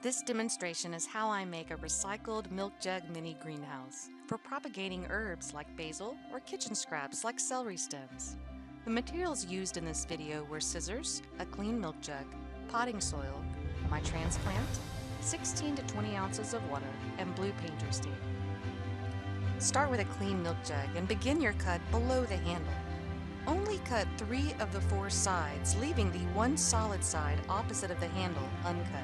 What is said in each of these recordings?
This demonstration is how I make a recycled milk jug mini greenhouse for propagating herbs like basil or kitchen scraps like celery stems. The materials used in this video were scissors, a clean milk jug, potting soil, my transplant, 16 to 20 ounces of water, and blue painter's tape. Start with a clean milk jug and begin your cut below the handle. Only cut 3 of the 4 sides, leaving the one solid side opposite of the handle uncut.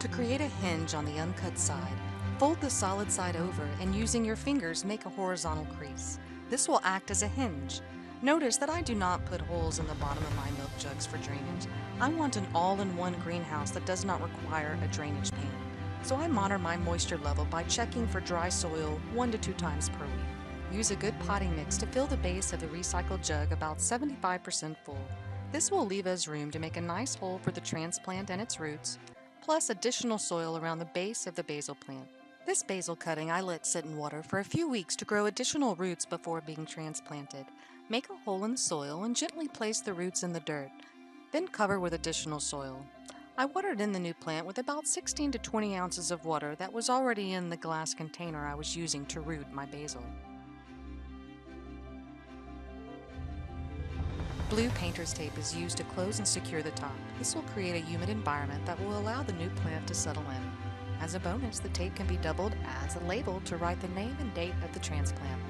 To create a hinge on the uncut side, fold the solid side over and using your fingers make a horizontal crease. This will act as a hinge. Notice that I do not put holes in the bottom of my milk jugs for drainage. I want an all-in-one greenhouse that does not require a drainage pan. So I monitor my moisture level by checking for dry soil 1 to 2 times per week. Use a good potting mix to fill the base of the recycled jug about 75% full. This will leave us room to make a nice hole for the transplant and its roots, plus additional soil around the base of the basil plant. This basil cutting I let sit in water for a few weeks to grow additional roots before being transplanted. Make a hole in the soil and gently place the roots in the dirt, then cover with additional soil. I watered in the new plant with about 16 to 20 ounces of water that was already in the glass container I was using to root my basil. Blue painter's tape is used to close and secure the top. This will create a humid environment that will allow the new plant to settle in. As a bonus, the tape can be doubled as a label to write the name and date of the transplant.